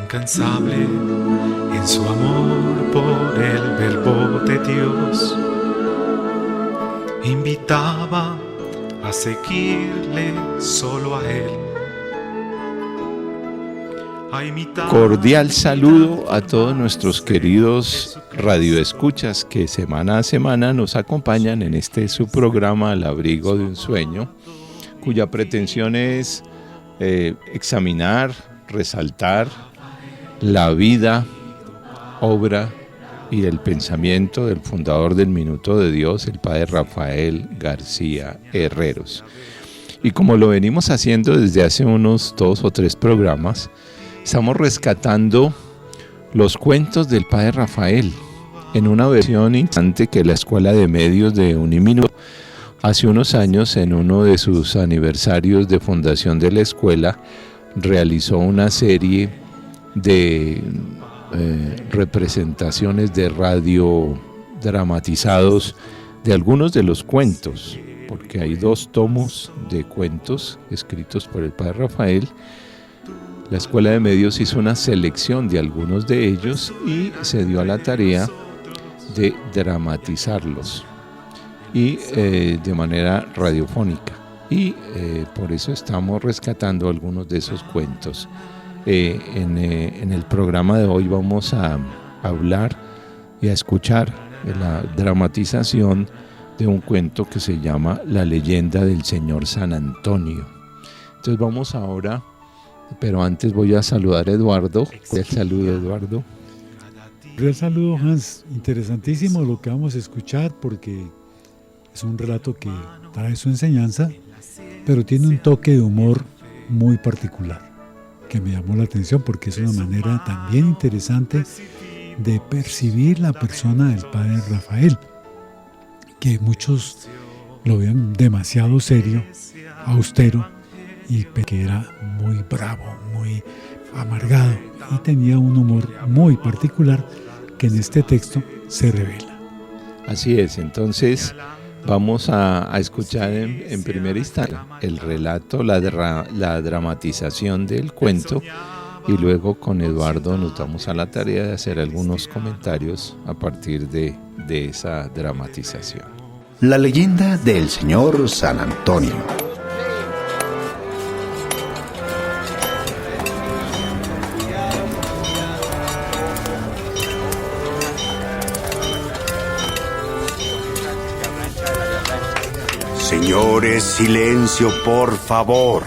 incansable en su amor por el verbo de Dios. Invitaba a seguirle solo a Él. Cordial saludo a todos nuestros queridos radioescuchas que semana a semana nos acompañan en este su programa Al abrigo de un sueño, cuya pretensión es examinar, resaltar la vida, obra y el pensamiento del fundador del Minuto de Dios, el padre Rafael García Herreros. Y como lo venimos haciendo desde hace unos 2 o 3 programas, estamos rescatando los cuentos del padre Rafael en una versión interesante que la Escuela de Medios de Uniminuto hace unos años, en uno de sus aniversarios de fundación de la escuela, realizó una serie de representaciones de radio dramatizados de algunos de los cuentos, porque hay 2 tomos de cuentos escritos por el padre Rafael. La Escuela de Medios hizo una selección de algunos de ellos y se dio a la tarea de dramatizarlos y de manera radiofónica. Y por eso estamos rescatando algunos de esos cuentos. En el programa de hoy vamos a hablar y a escuchar la dramatización de un cuento que se llama La leyenda del señor San Antonio. Entonces vamos ahora, pero antes voy a saludar a Eduardo. El saludo, Eduardo. El saludo, Hans. Interesantísimo lo que vamos a escuchar, porque es un relato que trae su enseñanza, pero tiene un toque de humor muy particular, que me llamó la atención porque es una manera también interesante de percibir la persona del padre Rafael, que muchos lo ven demasiado serio, austero, y que era muy bravo, muy amargado, y tenía un humor muy particular que en este texto se revela. Así es, entonces vamos a escuchar en primera instancia el relato, la dramatización del cuento, y luego con Eduardo nos damos a la tarea de hacer algunos comentarios a partir de esa dramatización. La leyenda del señor San Antonio. Señores, silencio, por favor.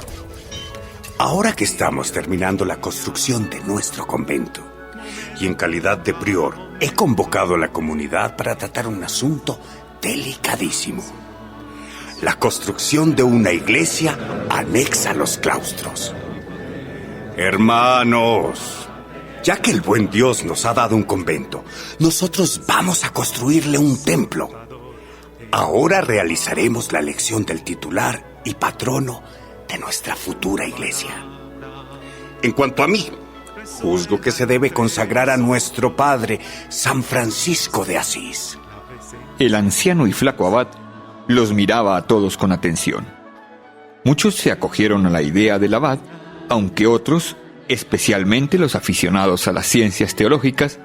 Ahora que estamos terminando la construcción de nuestro convento, y en calidad de prior, he convocado a la comunidad para tratar un asunto delicadísimo: la construcción de una iglesia anexa a los claustros. Hermanos, ya que el buen Dios nos ha dado un convento, nosotros vamos a construirle un templo. Ahora realizaremos la elección del titular y patrono de nuestra futura iglesia. En cuanto a mí, juzgo que se debe consagrar a nuestro padre San Francisco de Asís. El anciano y flaco abad los miraba a todos con atención. Muchos se acogieron a la idea del abad, aunque otros, especialmente los aficionados a las ciencias teológicas,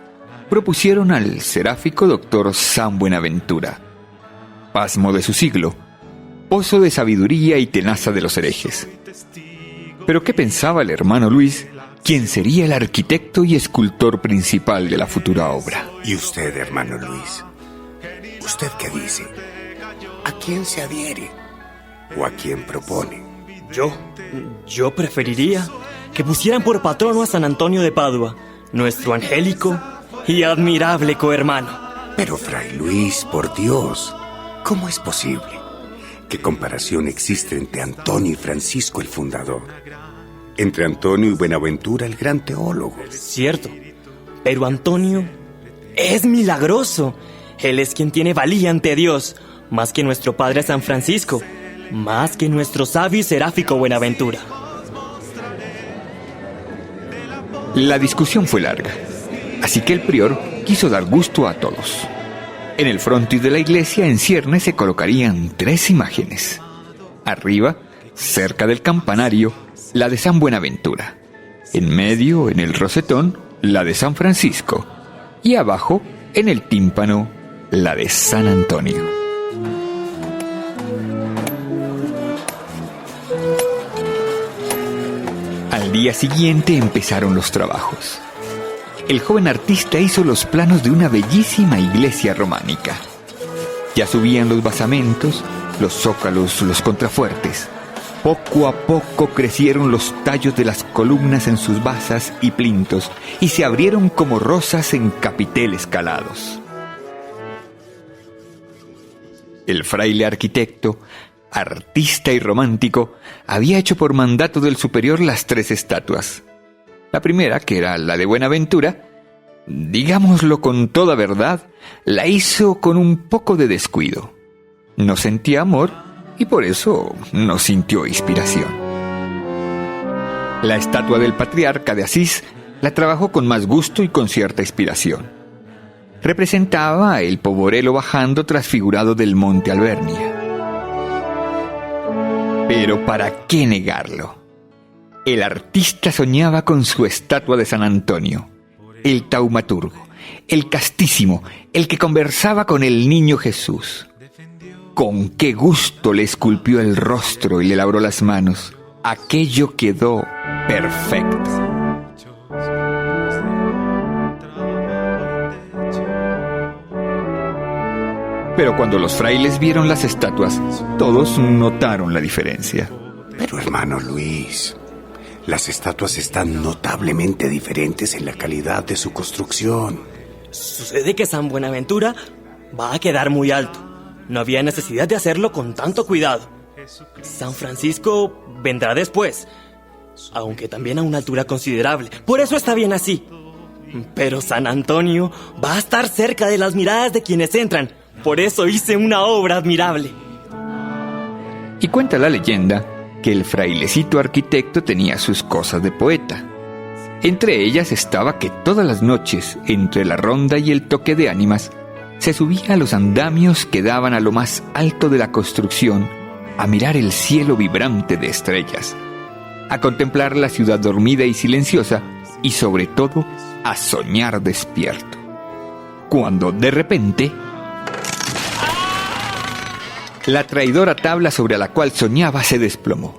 propusieron al seráfico doctor San Buenaventura, pasmo de su siglo, pozo de sabiduría y tenaza de los herejes. Pero ¿qué pensaba el hermano Luis, quien sería el arquitecto y escultor principal de la futura obra? ¿Y usted, hermano Luis? ¿Usted qué dice? ¿A quién se adhiere? ¿O a quién propone? Yo preferiría que pusieran por patrono a San Antonio de Padua, nuestro angélico y admirable cohermano. Pero, fray Luis, por Dios, ¿cómo es posible? ¿Qué comparación existe entre Antonio y Francisco el fundador? Entre Antonio y Buenaventura el gran teólogo. Cierto, pero Antonio es milagroso. Él es quien tiene valía ante Dios, más que nuestro padre San Francisco, más que nuestro sabio y seráfico Buenaventura. La discusión fue larga, así que el prior quiso dar gusto a todos. En el frontis de la iglesia en ciernes se colocarían 3 imágenes. Arriba, cerca del campanario, la de San Buenaventura, En medio, en el rosetón, la de San Francisco. Y abajo, en el tímpano, la de San Antonio. Al día siguiente empezaron los trabajos. El joven artista hizo los planos de una bellísima iglesia románica. Ya subían los basamentos, los zócalos, los contrafuertes. Poco a poco crecieron los tallos de las columnas en sus basas y plintos y se abrieron como rosas en capiteles calados. El fraile arquitecto, artista y romántico, había hecho por mandato del superior las 3 estatuas. La primera, que era la de Buenaventura, digámoslo con toda verdad, la hizo con un poco de descuido. No sentía amor y por eso no sintió inspiración. La estatua del patriarca de Asís la trabajó con más gusto y con cierta inspiración. Representaba el povorelo bajando transfigurado del monte Albernia. Pero ¿para qué negarlo? El artista soñaba con su estatua de San Antonio, el taumaturgo, el castísimo, el que conversaba con el niño Jesús. Con qué gusto le esculpió el rostro y le labró las manos. Aquello quedó perfecto. Pero cuando los frailes vieron las estatuas, todos notaron la diferencia. Pero hermano Luis, las estatuas están notablemente diferentes en la calidad de su construcción. Sucede que San Buenaventura va a quedar muy alto. No había necesidad de hacerlo con tanto cuidado. San Francisco vendrá después, aunque también a una altura considerable. Por eso está bien así. Pero San Antonio va a estar cerca de las miradas de quienes entran. Por eso hice una obra admirable. Y cuenta la leyenda que el frailecito arquitecto tenía sus cosas de poeta. Entre ellas estaba que todas las noches, entre la ronda y el toque de ánimas, se subía a los andamios que daban a lo más alto de la construcción, a mirar el cielo vibrante de estrellas, a contemplar la ciudad dormida y silenciosa, y sobre todo, a soñar despierto. Cuando de repente, la traidora tabla sobre la cual soñaba se desplomó.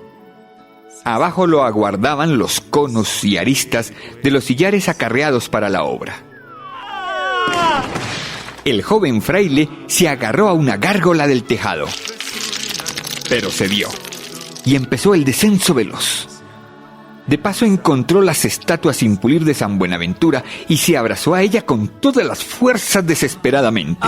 Abajo lo aguardaban los conos y aristas de los sillares acarreados para la obra. El joven fraile se agarró a una gárgola del tejado, pero cedió y empezó el descenso veloz. De paso encontró las estatuas sin pulir de San Buenaventura y se abrazó a ella con todas las fuerzas desesperadamente.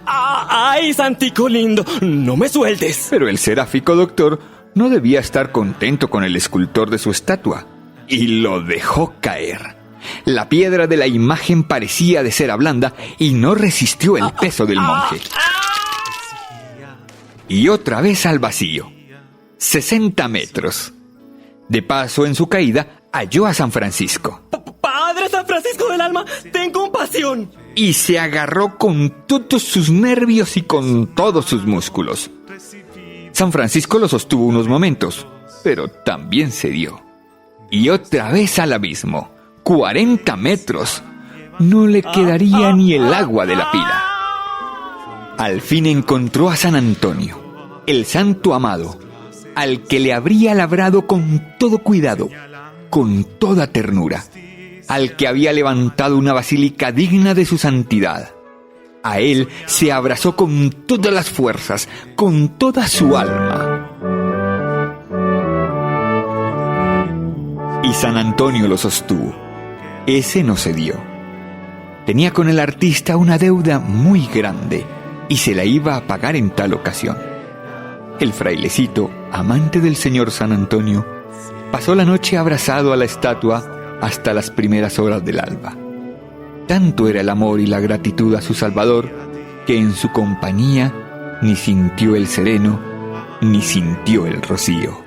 ¡Ay, Santico lindo! ¡No me sueltes! Pero el seráfico doctor no debía estar contento con el escultor de su estatua y lo dejó caer. La piedra de la imagen parecía de cera blanda y no resistió el peso del monje. Y otra vez al vacío. 60 metros. De paso, en su caída, halló a San Francisco. ¡Padre San Francisco del alma, ten compasión! Y se agarró con todos sus nervios y con todos sus músculos. San Francisco lo sostuvo unos momentos, pero también cedió. Y otra vez al abismo. 40 metros. No le quedaría ni el agua de la pila. Al fin encontró a San Antonio, el santo amado, al que le habría labrado con todo cuidado, con toda ternura, al que había levantado una basílica digna de su santidad. A él se abrazó con todas las fuerzas, con toda su alma. Y San Antonio lo sostuvo. Ese no cedió. Tenía con el artista una deuda muy grande y se la iba a pagar en tal ocasión. El frailecito, amante del señor San Antonio, pasó la noche abrazado a la estatua hasta las primeras horas del alba. Tanto era el amor y la gratitud a su Salvador que en su compañía ni sintió el sereno ni sintió el rocío.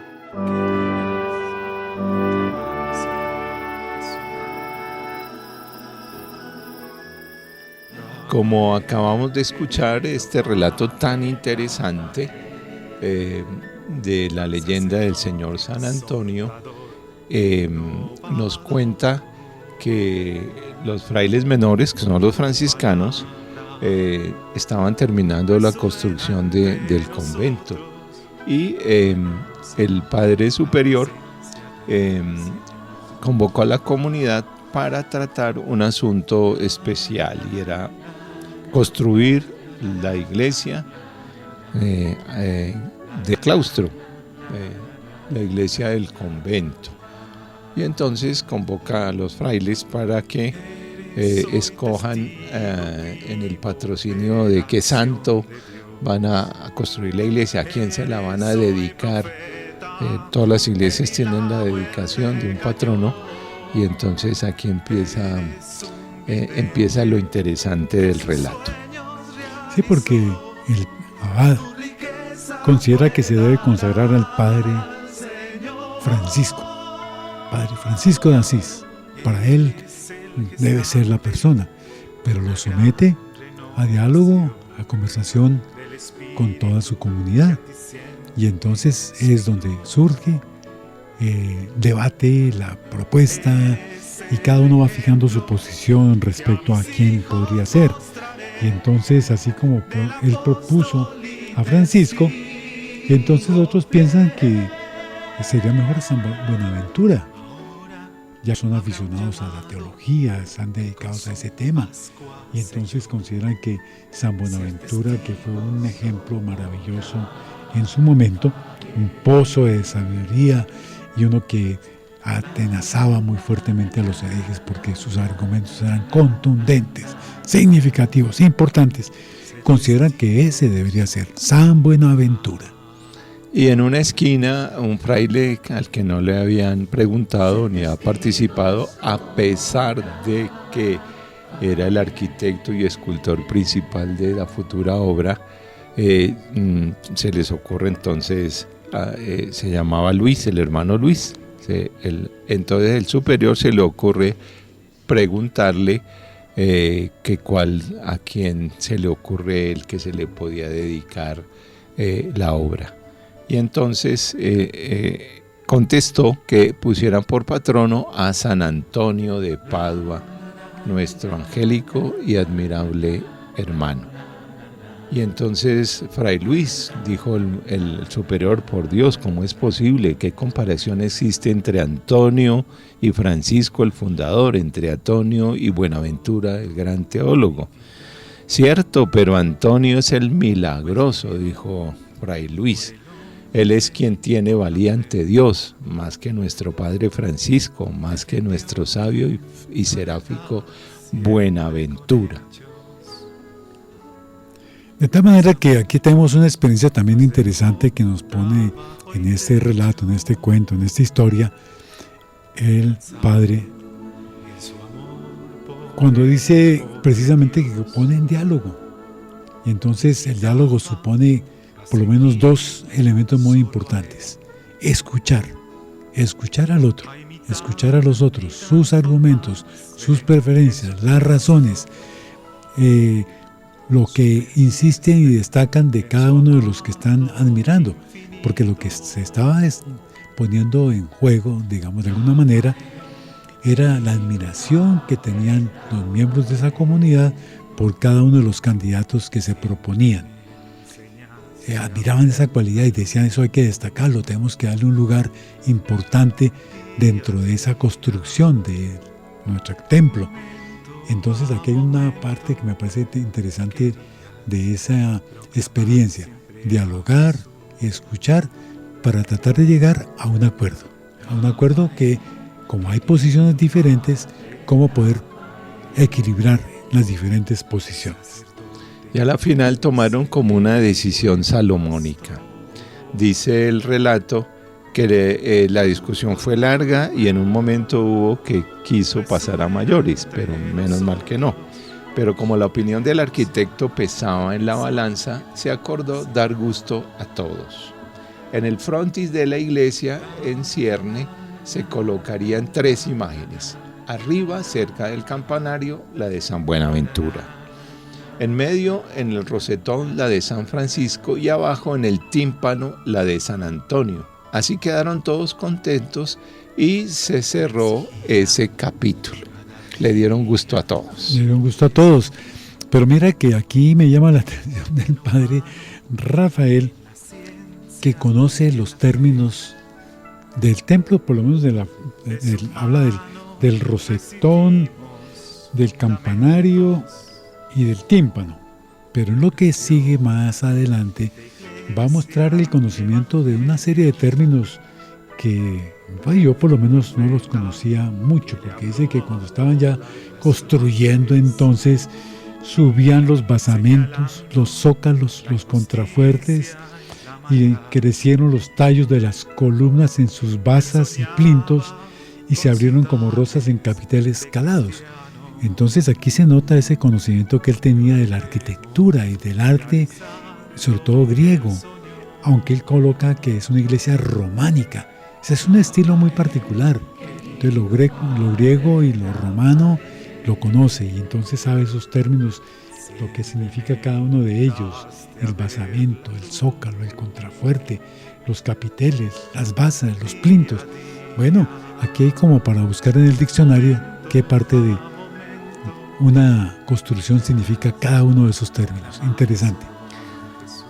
Como acabamos de escuchar este relato tan interesante de la leyenda del señor San Antonio, nos cuenta que los frailes menores, que son los franciscanos, estaban terminando la construcción del convento, y el padre superior convocó a la comunidad para tratar un asunto especial, y era construir la iglesia del claustro, la iglesia del convento. Y entonces convoca a los frailes para que escojan en el patrocinio de qué santo van a construir la iglesia, a quién se la van a dedicar. Todas las iglesias tienen la dedicación de un patrono, y entonces aquí empieza lo interesante del relato. Sí, porque el abad considera que se debe consagrar al padre Francisco de Asís. Para él debe ser la persona, pero lo somete a diálogo, a conversación con toda su comunidad. Y entonces es donde surge debate, la propuesta, y cada uno va fijando su posición respecto a quién podría ser. Y entonces, así como él propuso a Francisco, entonces otros piensan que sería mejor San Buenaventura. Ya son aficionados a la teología, están dedicados a ese tema, y entonces consideran que San Buenaventura, que fue un ejemplo maravilloso en su momento, un pozo de sabiduría, y uno que atenazaba muy fuertemente a los herejes porque sus argumentos eran contundentes, significativos, importantes, consideran que ese debería ser San Buenaventura. Y en una esquina, un fraile al que no le habían preguntado ni ha participado, a pesar de que era el arquitecto y escultor principal de la futura obra, se les ocurre entonces, se llamaba Luis, el hermano Luis. Entonces el superior se le ocurre preguntarle a quién se le ocurre el que se le podía dedicar la obra. Y entonces contestó que pusieran por patrono a San Antonio de Padua, nuestro angélico y admirable hermano. Y entonces Fray Luis, dijo el superior, por Dios, ¿cómo es posible? ¿Qué comparación existe entre Antonio y Francisco el fundador, entre Antonio y Buenaventura el gran teólogo? Cierto, pero Antonio es el milagroso, dijo Fray Luis. Él es quien tiene valía ante Dios, más que nuestro padre Francisco, más que nuestro sabio y seráfico Buenaventura. De tal manera que aquí tenemos una experiencia también interesante que nos pone en este relato, en este cuento, en esta historia, el padre, cuando dice precisamente que pone en diálogo. Y entonces el diálogo supone por lo menos dos elementos muy importantes. Escuchar al otro, escuchar a los otros, sus argumentos, sus preferencias, las razones, lo que insisten y destacan de cada uno de los que están admirando, porque lo que se estaba poniendo en juego, digamos de alguna manera, era la admiración que tenían los miembros de esa comunidad por cada uno de los candidatos que se proponían. Admiraban esa cualidad y decían: eso hay que destacarlo, tenemos que darle un lugar importante dentro de esa construcción de nuestro templo. Entonces aquí hay una parte que me parece interesante de esa experiencia: dialogar, escuchar, para tratar de llegar a un acuerdo que, como hay posiciones diferentes, cómo poder equilibrar las diferentes posiciones. Y a la final tomaron como una decisión salomónica. Dice el relato que la discusión fue larga y en un momento hubo que quiso pasar a mayores, pero menos mal que no. Pero como la opinión del arquitecto pesaba en la balanza, se acordó dar gusto a todos. En el frontis de la iglesia, en cierne, se colocarían 3 imágenes. Arriba, cerca del campanario, la de San Buenaventura. En medio, en el rosetón, la de San Francisco, y abajo, en el tímpano, la de San Antonio, Así quedaron todos contentos y se cerró ese capítulo. Le dieron gusto a todos. Le dieron gusto a todos. Pero mira que aquí me llama la atención del padre Rafael, que conoce los términos del templo, por lo menos habla del rosetón, del campanario y del tímpano. Pero en lo que sigue más adelante va a mostrar el conocimiento de una serie de términos que yo por lo menos no los conocía mucho, porque dice que cuando estaban ya construyendo entonces subían los basamentos, los zócalos, los contrafuertes, y crecieron los tallos de las columnas en sus basas y plintos y se abrieron como rosas en capiteles calados. Entonces aquí se nota ese conocimiento que él tenía de la arquitectura y del arte, sobre todo griego, aunque él coloca que es una iglesia románica. Ese es un estilo muy particular. Entonces lo griego y lo romano lo conoce y entonces sabe esos términos, lo que significa cada uno de ellos, el basamento, el zócalo, el contrafuerte, los capiteles, las basas, los plintos. Bueno, aquí hay como para buscar en el diccionario qué parte de una construcción significa cada uno de esos términos. Interesante.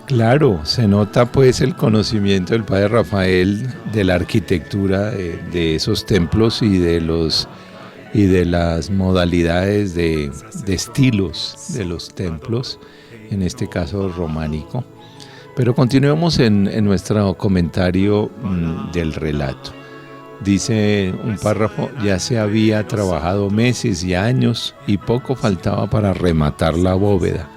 Claro, se nota pues el conocimiento del padre Rafael de la arquitectura de esos templos y de las modalidades de estilos de los templos, en este caso románico. Pero continuemos en nuestro comentario del relato. Dice un párrafo: ya se había trabajado meses y años y poco faltaba para rematar la bóveda.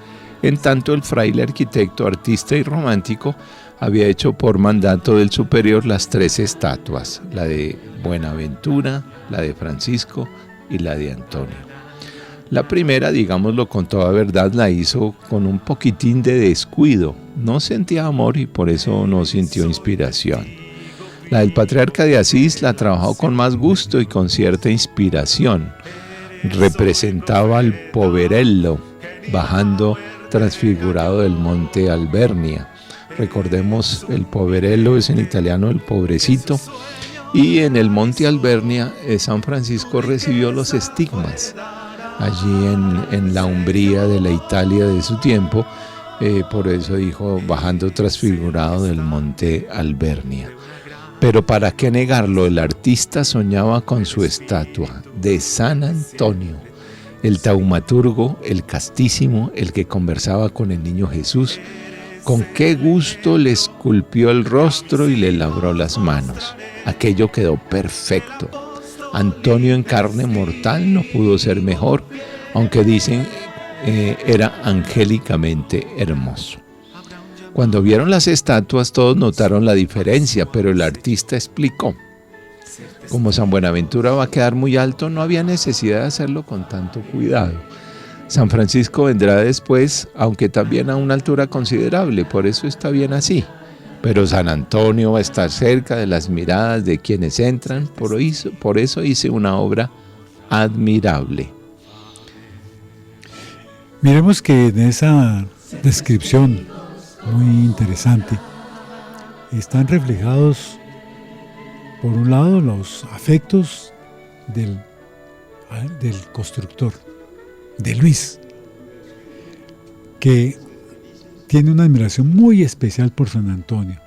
En tanto, el fraile arquitecto, artista y romántico había hecho por mandato del superior las 3 estatuas, la de Buenaventura, la de Francisco y la de Antonio. La primera, digámoslo con toda verdad, la hizo con un poquitín de descuido. No sentía amor y por eso no sintió inspiración. La del patriarca de Asís la trabajó con más gusto y con cierta inspiración. Representaba al poverello bajando transfigurado del monte Albernia. Recordemos, el poverello es en italiano el pobrecito, y en el monte Albernia San Francisco recibió los estigmas allí en la Umbría de la Italia de su tiempo, por eso dijo bajando transfigurado del monte Albernia. Pero para qué negarlo, el artista soñaba con su estatua de San Antonio, el taumaturgo, el castísimo, el que conversaba con el niño Jesús. Con qué gusto le esculpió el rostro y le labró las manos. Aquello quedó perfecto. Antonio en carne mortal no pudo ser mejor, aunque dicen era angélicamente hermoso. Cuando vieron las estatuas todos notaron la diferencia, pero el artista explicó: como San Buenaventura va a quedar muy alto, no había necesidad de hacerlo con tanto cuidado. San Francisco vendrá después, aunque también a una altura considerable, por eso está bien así. Pero San Antonio va a estar cerca de las miradas de quienes entran, por eso hice una obra admirable. Miremos que en esa descripción muy interesante están reflejados, por un lado, los afectos del constructor, de Luis, que tiene una admiración muy especial por San Antonio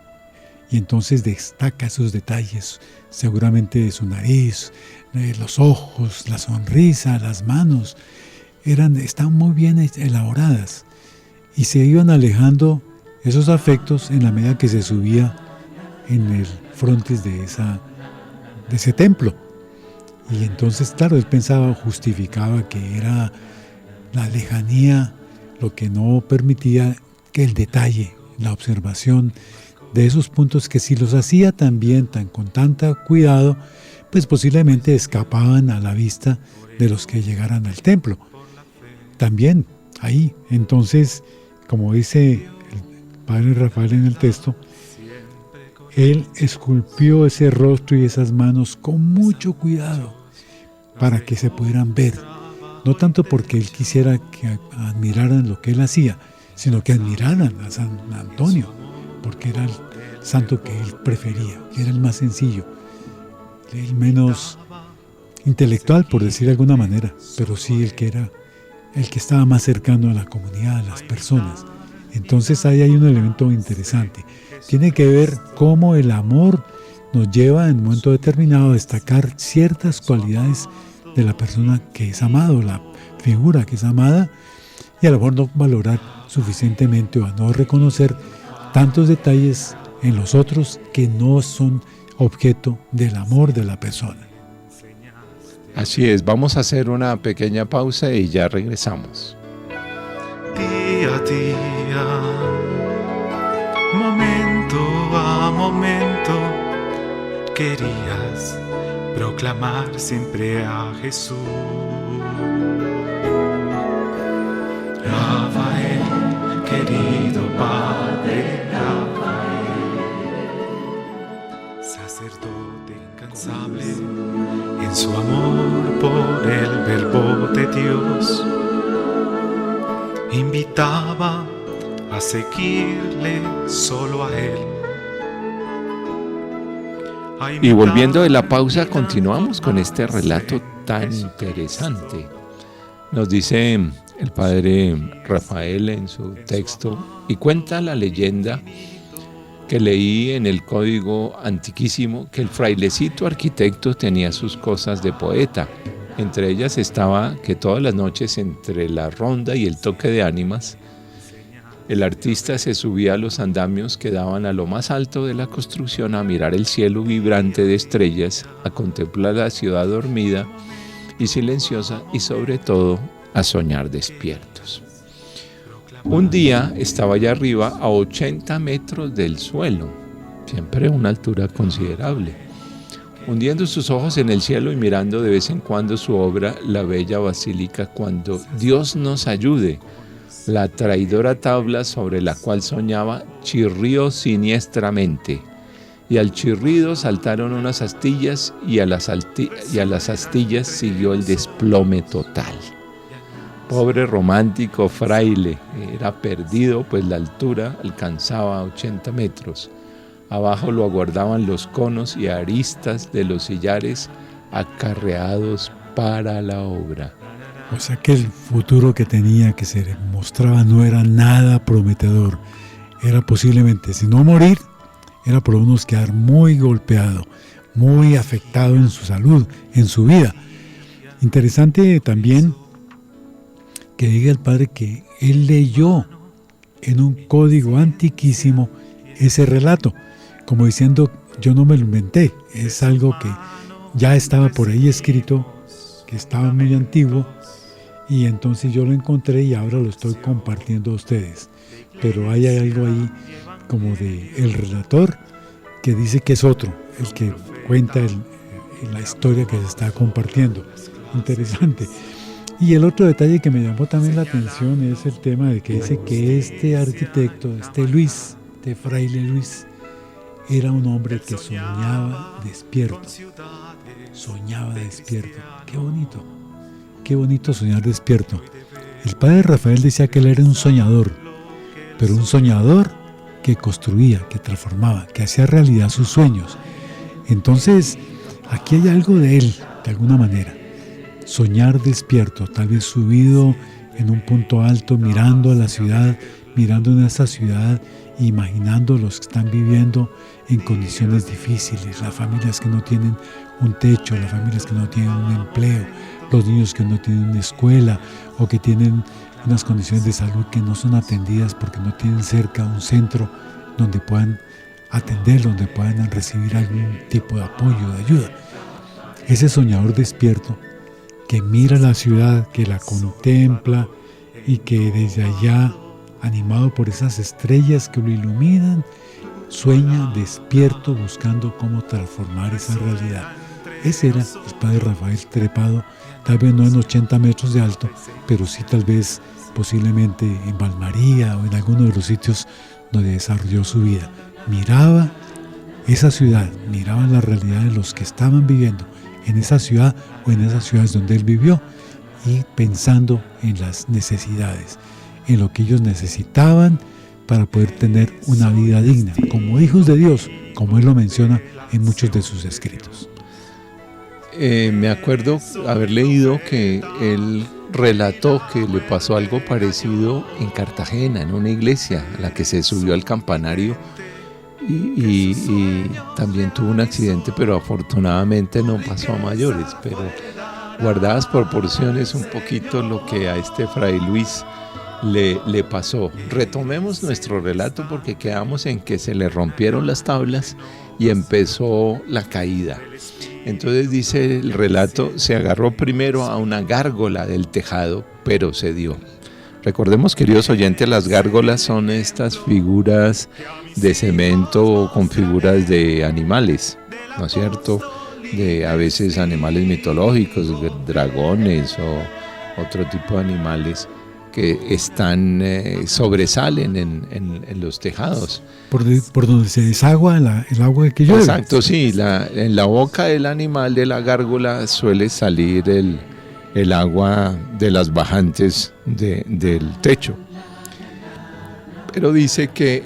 y entonces destaca sus detalles, seguramente su nariz, los ojos, la sonrisa, las manos, están muy bien elaboradas y se iban alejando esos afectos en la medida que se subía en el frontis de ese templo. Y entonces, claro, él pensaba, justificaba que era la lejanía lo que no permitía que el detalle, la observación de esos puntos que si los hacía también con tanto cuidado, pues posiblemente escapaban a la vista de los que llegaran al templo. También ahí, entonces, como dice el padre Rafael en el texto, él esculpió ese rostro y esas manos con mucho cuidado para que se pudieran ver, no tanto porque él quisiera que admiraran lo que él hacía, sino que admiraran a San Antonio, porque era el santo que él prefería, que era el más sencillo, el menos intelectual, por decir de alguna manera, pero sí el que estaba más cercano a la comunidad, a las personas. Entonces ahí hay un elemento interesante. Tiene que ver cómo el amor nos lleva en un momento determinado a destacar ciertas cualidades de la persona que es amado, la figura que es amada, y a lo mejor no valorar suficientemente o a no reconocer tantos detalles en los otros que no son objeto del amor de la persona. Así es, vamos a hacer una pequeña pausa y ya regresamos. Día a día, momento a momento, querías proclamar siempre a Jesús. Rafael, querido Padre Rafael, sacerdote incansable en su amor por el Verbo de Dios, invitaba a seguirle solo a Él. Y volviendo de la pausa, continuamos con este relato tan interesante. Nos dice el padre Rafael en su texto, y cuenta la leyenda que leí en el código antiquísimo, que el frailecito arquitecto tenía sus cosas de poeta. Entre ellas estaba que todas las noches, entre la ronda y el toque de ánimas, el artista se subía a los andamios que daban a lo más alto de la construcción a mirar el cielo vibrante de estrellas, a contemplar la ciudad dormida y silenciosa, y sobre todo a soñar despiertos. Un día estaba allá arriba a 80 metros del suelo, siempre una altura considerable, hundiendo sus ojos en el cielo y mirando de vez en cuando su obra, la bella basílica Cuando Dios nos ayude. La traidora tabla sobre la cual soñaba chirrió siniestramente, y al chirrido saltaron unas astillas, y a las astillas siguió el desplome total. Pobre romántico fraile, era perdido, pues la altura alcanzaba 80 metros. Abajo lo aguardaban los conos y aristas de los sillares acarreados para la obra. O sea que el futuro que tenía, que se mostraba, no era nada prometedor. Era posiblemente, si no morir, era por lo menos quedar muy golpeado, muy afectado en su salud, en su vida. Interesante también que diga el padre que él leyó en un código antiquísimo ese relato, como diciendo, yo no me lo inventé, es algo que ya estaba por ahí escrito, que estaba muy antiguo, y entonces yo lo encontré y ahora lo estoy compartiendo a ustedes. Pero hay algo ahí como de el relator que dice que es otro, el que cuenta la historia que se está compartiendo. Interesante. Y el otro detalle que me llamó también la atención es el tema de que dice que este arquitecto, este fraile Luis, era un hombre que soñaba despierto. Soñaba despierto. Qué bonito soñar despierto. El padre Rafael decía que él era un soñador, pero un soñador que construía, que transformaba, que hacía realidad sus sueños. Entonces, aquí hay algo de él, de alguna manera. Soñar despierto, tal vez subido en un punto alto, mirando a la ciudad, mirando en esa ciudad, imaginando los que están viviendo en condiciones difíciles, las familias que no tienen un techo, las familias que no tienen un empleo, los niños que no tienen una escuela o que tienen unas condiciones de salud que no son atendidas porque no tienen cerca un centro donde puedan atender, donde puedan recibir algún tipo de apoyo, de ayuda. Ese soñador despierto que mira la ciudad, que la contempla y que desde allá, animado por esas estrellas que lo iluminan, sueña despierto buscando cómo transformar esa realidad. Ese era el padre Rafael trepado, tal vez no en 80 metros de alto, pero sí tal vez posiblemente en Valmaría o en alguno de los sitios donde desarrolló su vida. Miraba esa ciudad, miraba la realidad de los que estaban viviendo en esa ciudad o en esas ciudades donde él vivió y pensando en las necesidades, en lo que ellos necesitaban para poder tener una vida digna, como hijos de Dios, como él lo menciona en muchos de sus escritos. Me acuerdo haber leído que él relató que le pasó algo parecido en Cartagena, en una iglesia a la que se subió al campanario y también tuvo un accidente, pero afortunadamente no pasó a mayores, pero guardadas proporciones un poquito lo que a este Fray Luis le pasó. Retomemos nuestro relato porque quedamos en que se le rompieron las tablas y empezó la caída. Entonces dice el relato, se agarró primero a una gárgola del tejado, pero cedió. Recordemos, queridos oyentes, las gárgolas son estas figuras de cemento con figuras de animales, ¿no es cierto? De a veces animales mitológicos, dragones o otro tipo de animales que están sobresalen en los tejados. Por donde se desagua el agua que llueve. Exacto, sí, en la boca del animal de la gárgola suele salir el agua de las bajantes del techo. Pero dice que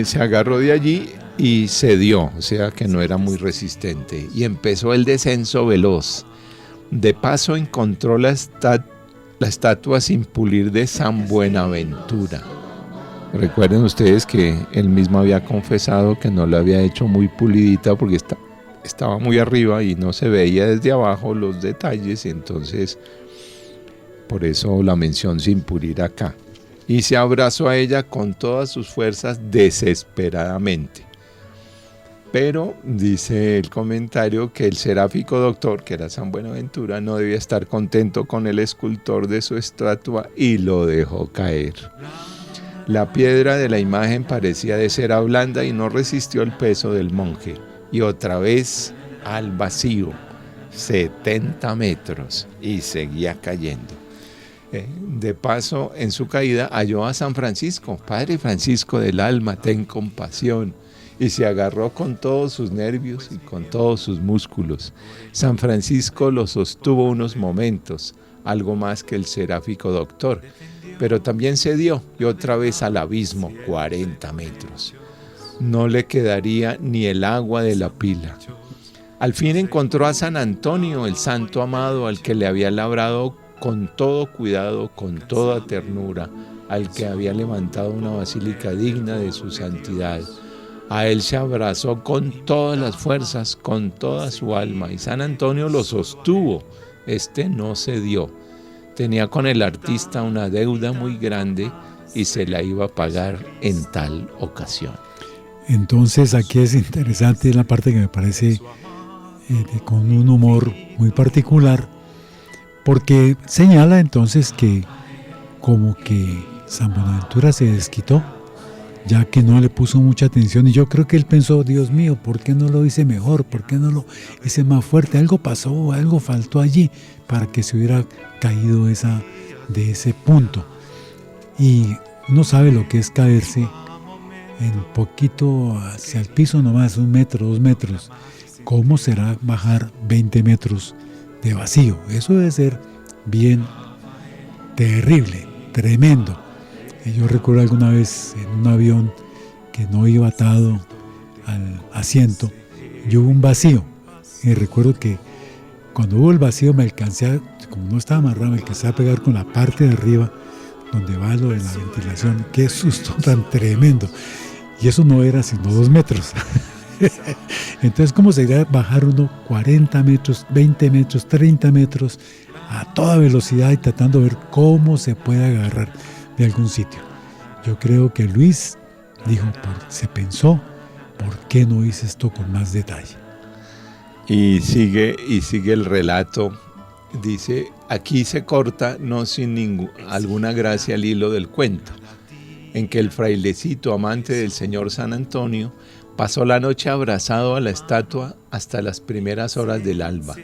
se agarró de allí y cedió, o sea que no era muy resistente, y empezó el descenso veloz. De paso encontró la estatua sin pulir de San Buenaventura. Recuerden ustedes que él mismo había confesado que no la había hecho muy pulidita porque estaba muy arriba y no se veía desde abajo los detalles, y entonces por eso la mención sin pulir acá. Y se abrazó a ella con todas sus fuerzas desesperadamente. Pero dice el comentario que el seráfico doctor, que era San Buenaventura, no debía estar contento con el escultor de su estatua y lo dejó caer. La piedra de la imagen parecía de cera blanda y no resistió el peso del monje. Y otra vez al vacío, 70 metros, y seguía cayendo. De paso, en su caída halló a San Francisco. Padre Francisco del alma, ten compasión. Y se agarró con todos sus nervios y con todos sus músculos. San Francisco lo sostuvo unos momentos, algo más que el seráfico doctor, pero también cedió y otra vez al abismo, 40 metros. No le quedaría ni el agua de la pila. Al fin encontró a San Antonio, el santo amado, al que le había labrado con todo cuidado, con toda ternura, al que había levantado una basílica digna de su santidad. A él se abrazó con todas las fuerzas, con toda su alma, y San Antonio lo sostuvo. No cedió. Tenía con el artista una deuda muy grande y se la iba a pagar en tal ocasión. Entonces aquí es interesante la parte que me parece con un humor muy particular, porque señala entonces que como que San Buenaventura se desquitó, ya que no le puso mucha atención, y yo creo que él pensó, Dios mío, ¿por qué no lo hice mejor? ¿Por qué no lo hice más fuerte? Algo pasó, algo faltó allí para que se hubiera caído de ese punto. Y uno sabe lo que es caerse en poquito hacia el piso nomás, 1 metro, 2 metros. ¿Cómo será bajar 20 metros de vacío? Eso debe ser bien terrible, tremendo. Yo recuerdo alguna vez en un avión que no iba atado al asiento y hubo un vacío. Y recuerdo que cuando hubo el vacío me alcancé, como no estaba amarrado, me alcancé a pegar con la parte de arriba donde va lo de la ventilación. ¡Qué susto tan tremendo! Y eso no era sino 2 metros. Entonces, ¿cómo sería bajar uno 40 metros, 20 metros, 30 metros a toda velocidad y tratando de ver cómo se puede agarrar de algún sitio? Yo creo que Luis dijo, se pensó, ¿por qué no hice esto con más detalle? Y sigue el relato. Dice, aquí se corta, no sin alguna gracia, el hilo del cuento, en que el frailecito amante del señor San Antonio pasó la noche abrazado a la estatua hasta las primeras horas del alba,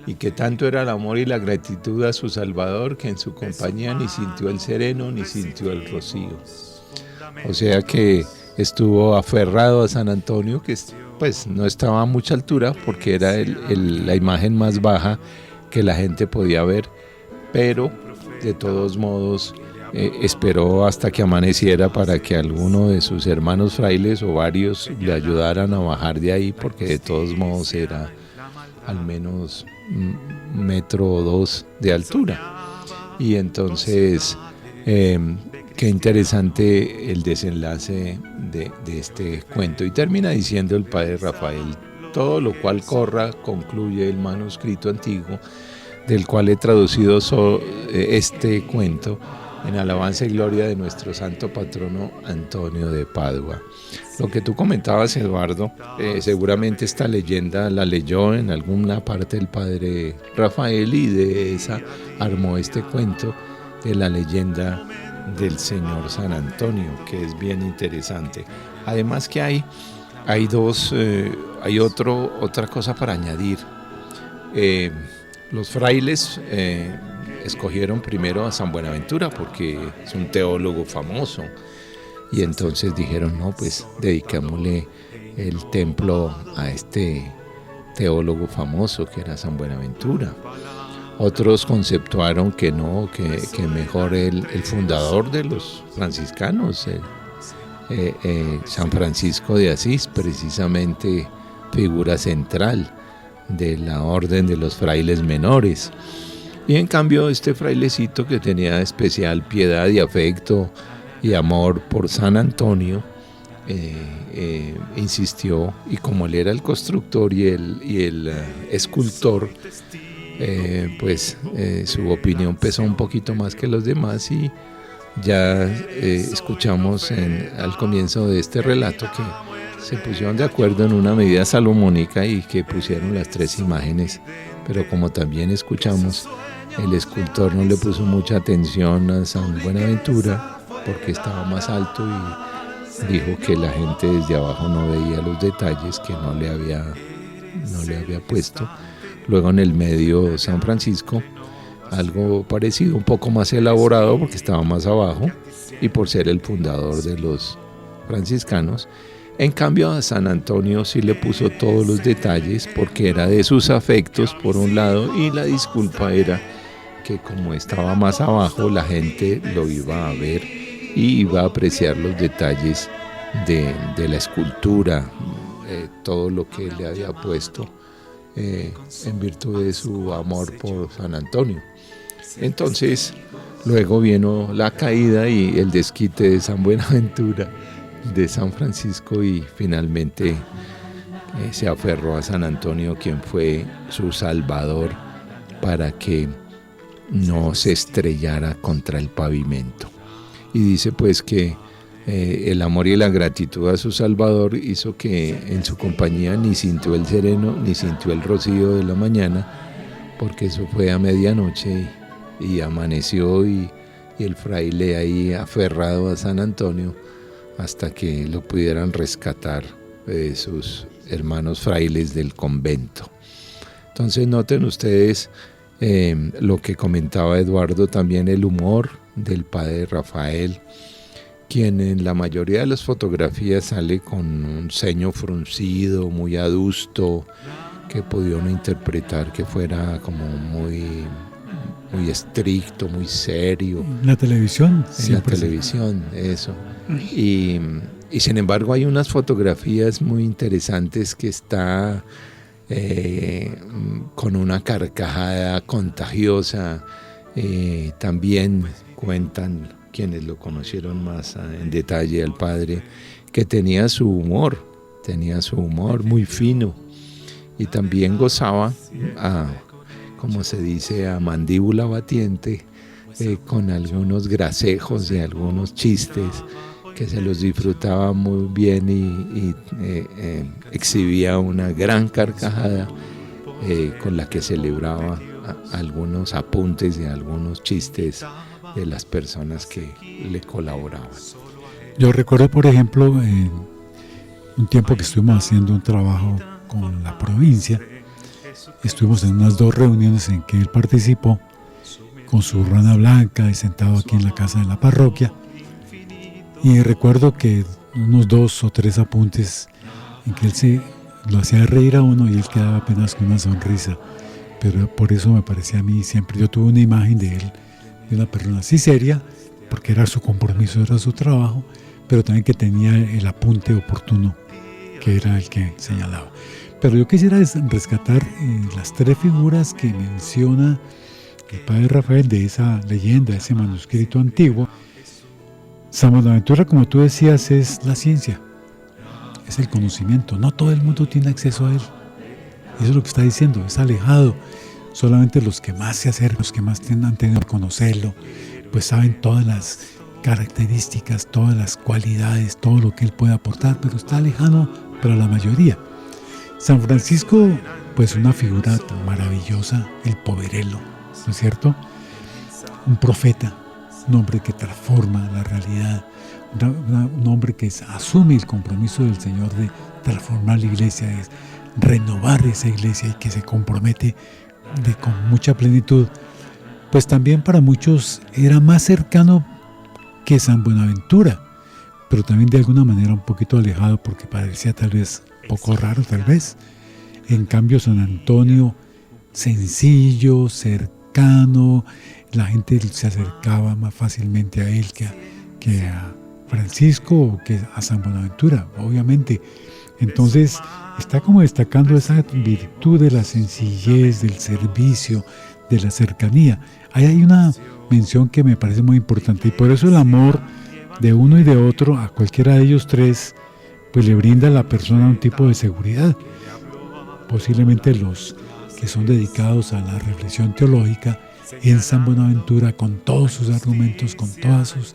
y que tanto era el amor y la gratitud a su Salvador que en su compañía ni sintió el sereno ni sintió el rocío. O sea que estuvo aferrado a San Antonio, que pues no estaba a mucha altura porque era la imagen más baja que la gente podía ver, pero de todos modos esperó hasta que amaneciera para que alguno de sus hermanos frailes o varios le ayudaran a bajar de ahí, porque de todos modos era al menos 1 metro o 2 de altura. Y entonces, qué interesante el desenlace de este cuento. Y termina diciendo el padre Rafael: todo lo cual corra, concluye el manuscrito antiguo, del cual he traducido este cuento en alabanza y gloria de nuestro santo patrono Antonio de Padua. Lo que tú comentabas, Eduardo, seguramente esta leyenda la leyó en alguna parte el padre Rafael, y de esa armó este cuento de la leyenda del señor San Antonio, que es bien interesante. Además que hay otra cosa para añadir. Los frailes escogieron primero a San Buenaventura porque es un teólogo famoso, y entonces dijeron: no, pues dediquémosle el templo a este teólogo famoso que era San Buenaventura. Otros conceptuaron que no, que mejor el fundador de los franciscanos, San Francisco de Asís, precisamente figura central de la orden de los frailes menores. Y en cambio este frailecito, que tenía especial piedad y afecto y amor por San Antonio, insistió, y como él era el constructor y el escultor, su opinión pesó un poquito más que los demás, y ya escuchamos al comienzo de este relato que se pusieron de acuerdo en una medida salomónica y que pusieron las 3 imágenes, pero como también escuchamos, el escultor no le puso mucha atención a San Buenaventura porque estaba más alto, y dijo que la gente desde abajo no veía los detalles que no le había puesto. Luego en el medio San Francisco, algo parecido, un poco más elaborado porque estaba más abajo y por ser el fundador de los franciscanos. En cambio a San Antonio sí le puso todos los detalles porque era de sus afectos por un lado, y la disculpa era que como estaba más abajo la gente lo iba a ver y iba a apreciar los detalles de la escultura, todo lo que le había puesto en virtud de su amor por San Antonio. Entonces luego vino la caída y el desquite de San Buenaventura, de San Francisco, y finalmente se aferró a San Antonio, quien fue su salvador, para que no se estrellara contra el pavimento. Y dice pues que el amor y la gratitud a su salvador hizo que en su compañía ni sintió el sereno ni sintió el rocío de la mañana, porque eso fue a medianoche y amaneció, y el fraile ahí aferrado a San Antonio hasta que lo pudieran rescatar sus hermanos frailes del convento. Entonces noten ustedes lo que comentaba Eduardo, también el humor del padre Rafael, quien en la mayoría de las fotografías sale con un ceño fruncido, muy adusto, que podía uno interpretar que fuera como muy estricto, muy serio. En la televisión. En la televisión, eso. Y sin embargo hay unas fotografías muy interesantes que está con una carcajada contagiosa. También cuentan quienes lo conocieron más en detalle al padre, que tenía su humor muy fino, y también gozaba, como se dice, a mandíbula batiente, con algunos gracejos y algunos chistes que se los disfrutaba muy bien, y exhibía una gran carcajada con la que celebraba algunos apuntes y algunos chistes de las personas que le colaboraban. Yo recuerdo, por ejemplo, un tiempo que estuvimos haciendo un trabajo con la provincia, estuvimos en unas 2 reuniones en que él participó con su rana blanca y sentado aquí en la casa de la parroquia, y recuerdo que unos 2 o 3 apuntes en que él lo hacía reír a uno y él quedaba apenas con una sonrisa, pero por eso me parecía a mí siempre, yo tuve una imagen de él, de una persona así seria, porque era su compromiso, era su trabajo, pero también que tenía el apunte oportuno, que era el que señalaba. Pero yo quisiera rescatar las 3 figuras que menciona el padre Rafael de esa leyenda, de ese manuscrito antiguo. San Buenaventura, como tú decías, es la ciencia, es el conocimiento. No todo el mundo tiene acceso a él. Eso es lo que está diciendo, es alejado. Solamente los que más se acercan, los que más han tenido que conocerlo, pues saben todas las características, todas las cualidades, todo lo que él puede aportar, pero está lejano para la mayoría. San Francisco, pues una figura tan maravillosa, el poverello, ¿no es cierto? Un profeta, un hombre que transforma la realidad, un hombre que asume el compromiso del Señor de transformar la iglesia, de renovar esa iglesia y que se compromete con mucha plenitud. Pues también para muchos era más cercano que San Buenaventura, pero también de alguna manera un poquito alejado porque parecía tal vez un poco raro, tal vez. En cambio San Antonio, sencillo, cercano, la gente se acercaba más fácilmente a él que a Francisco o que a San Buenaventura, obviamente. Entonces está como destacando esa virtud de la sencillez, del servicio, de la cercanía. Ahí hay una mención que me parece muy importante y por eso el amor de uno y de otro, a cualquiera de ellos 3, pues le brinda a la persona un tipo de seguridad. Posiblemente los que son dedicados a la reflexión teológica en San Buenaventura, con todos sus argumentos, con todas sus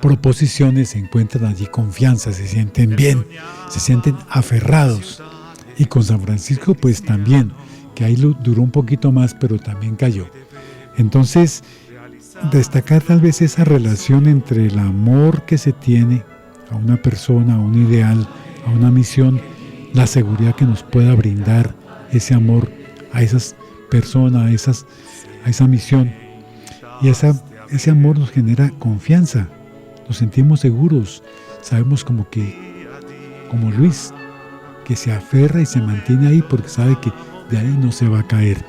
proposiciones, encuentran allí confianza, se sienten bien, se sienten aferrados. Y con San Francisco pues también, que ahí duró un poquito más, pero también cayó. Entonces, destacar tal vez esa relación entre el amor que se tiene a una persona, a un ideal, a una misión, la seguridad que nos pueda brindar ese amor a esas personas, a esa misión. Y ese amor nos genera confianza, nos sentimos seguros, sabemos como Luis, que se aferra y se mantiene ahí porque sabe que de ahí no se va a caer,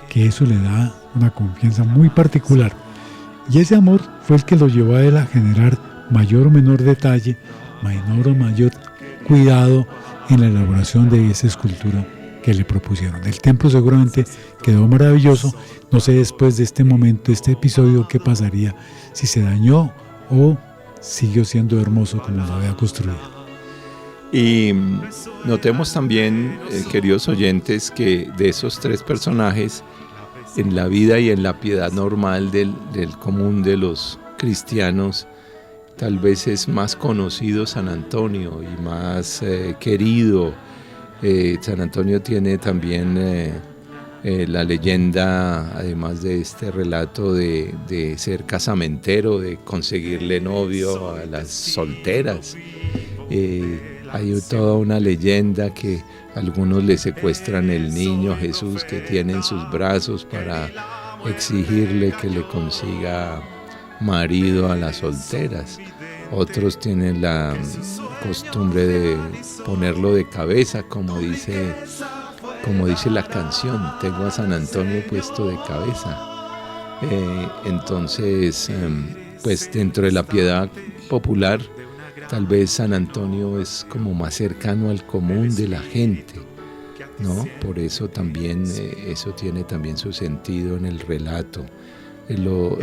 que eso le da una confianza muy particular. Y ese amor fue el que lo llevó a él a generar mayor o menor detalle, menor o mayor cuidado en la elaboración de esa escultura que le propusieron. El templo seguramente quedó maravilloso. No sé después de este momento, este episodio, qué pasaría, si se dañó o siguió siendo hermoso como lo había construido. Y notemos también, queridos oyentes, que de esos 3 personajes, en la vida y en la piedad normal del común de los cristianos, tal vez es más conocido San Antonio y más querido. San Antonio tiene también la leyenda, además de este relato de ser casamentero, de conseguirle novio a las solteras. Hay toda una leyenda que algunos le secuestran el niño Jesús que tiene en sus brazos para exigirle que le consiga marido a las solteras. Otros tienen la costumbre de ponerlo de cabeza, como dice la canción, tengo a San Antonio puesto de cabeza. Entonces, pues dentro de la piedad popular, tal vez San Antonio es como más cercano al común de la gente, ¿no? Por eso también eso tiene también su sentido en el relato.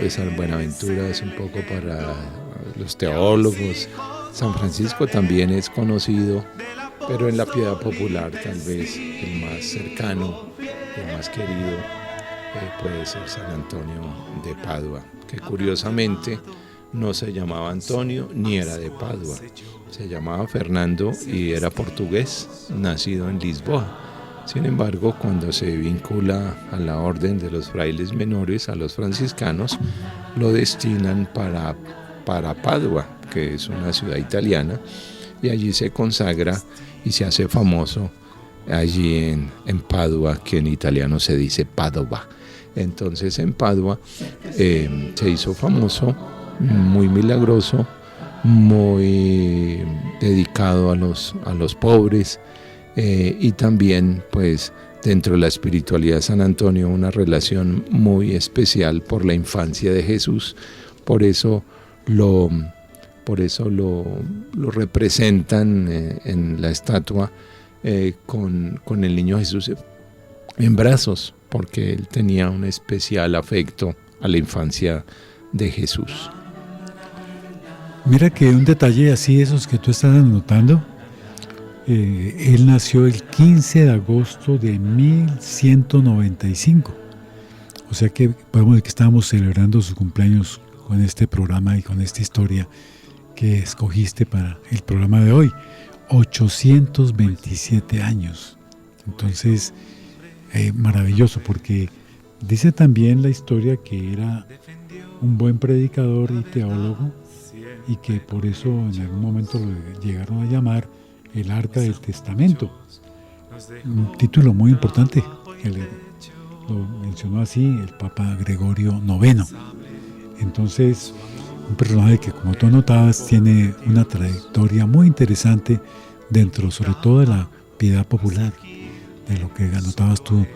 San Buenaventura es un poco para los teólogos. San Francisco también es conocido, pero en la piedad popular tal vez el más cercano, el más querido puede ser San Antonio de Padua, que curiosamente no se llamaba Antonio ni era de Padua, se llamaba Fernando y era portugués, nacido en Lisboa. Sin embargo, cuando se vincula a la orden de los frailes menores, a los franciscanos, lo destinan para Padua, que es una ciudad italiana, y allí se consagra y se hace famoso allí en Padua, que en italiano se dice Padova. Entonces en Padua se hizo famoso, muy milagroso, muy dedicado a los pobres, y también pues dentro de la espiritualidad de San Antonio una relación muy especial por la infancia de Jesús. Por eso por eso lo representan en la estatua con el niño Jesús en brazos, porque él tenía un especial afecto a la infancia de Jesús. Mira que un detalle así, esos que tú estás anotando, él nació el 15 de agosto de 1195. O sea que podemos decir que estábamos celebrando su cumpleaños con este programa y con esta historia que escogiste para el programa de hoy. 827 años. Entonces, maravilloso, porque dice también la historia que era un buen predicador y teólogo, y que por eso en algún momento lo llegaron a llamar el Arca del Testamento. Un título muy importante que lo mencionó así el Papa Gregorio IX. Entonces, un personaje que, como tú notabas, tiene una trayectoria muy interesante dentro, sobre todo, de la piedad popular, de lo que anotabas tú.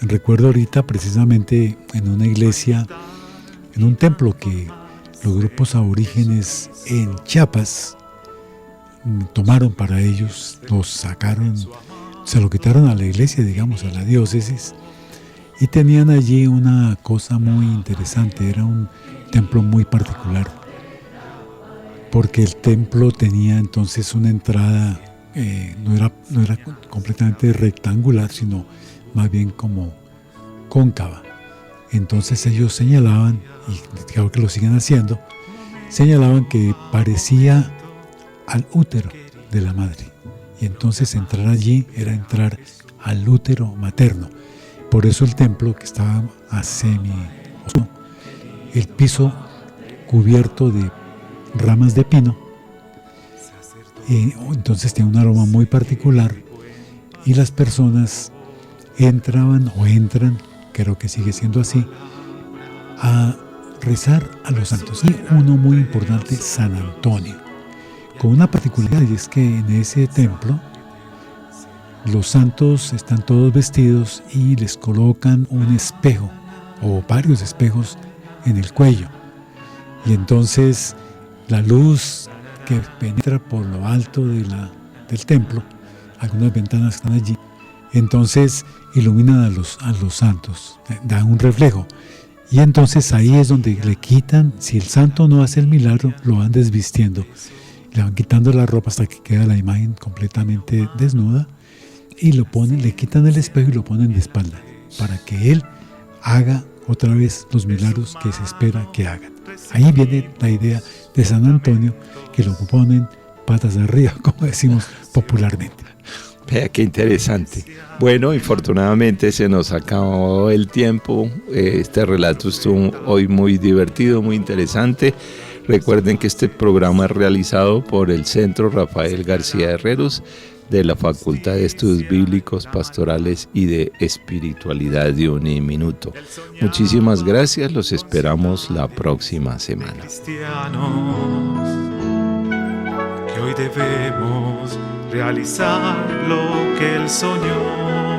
Recuerdo ahorita precisamente en una iglesia, en un templo que los grupos aborígenes en Chiapas tomaron para ellos, los sacaron, se lo quitaron a la iglesia, digamos, a la diócesis, y tenían allí una cosa muy interesante. Era un templo muy particular, porque el templo tenía entonces una entrada, no era completamente rectangular, sino más bien como cóncava. Entonces ellos señalaban, y creo que lo siguen haciendo, señalaban que parecía al útero de la madre. Y entonces entrar allí era entrar al útero materno. Por eso el templo, que estaba a semi-oscuro, el piso cubierto de ramas de pino, entonces tiene un aroma muy particular, y las personas entraban o entran, creo que sigue siendo así, a rezar a los santos. Y uno muy importante, San Antonio, con una particularidad, y es que en ese templo los santos están todos vestidos y les colocan un espejo o varios espejos en el cuello, y entonces la luz que penetra por lo alto del templo, algunas ventanas están allí, entonces iluminan a los santos, dan un reflejo, y entonces ahí es donde le quitan, si el santo no hace el milagro, lo van desvistiendo, le van quitando la ropa hasta que queda la imagen completamente desnuda, y le quitan el espejo y lo ponen de espalda, para que él haga otra vez los milagros que se espera que hagan. Ahí viene la idea de San Antonio, que lo ponen patas arriba, como decimos popularmente. Vea qué interesante. Bueno, infortunadamente se nos acabó el tiempo. Este relato estuvo hoy muy divertido, muy interesante. Recuerden que este programa es realizado por el Centro Rafael García Herreros de la Facultad de Estudios Bíblicos, Pastorales y de Espiritualidad de Uniminuto. Muchísimas gracias, los esperamos la próxima semana. Cristianos, que hoy debemos realizar lo que Él soñó.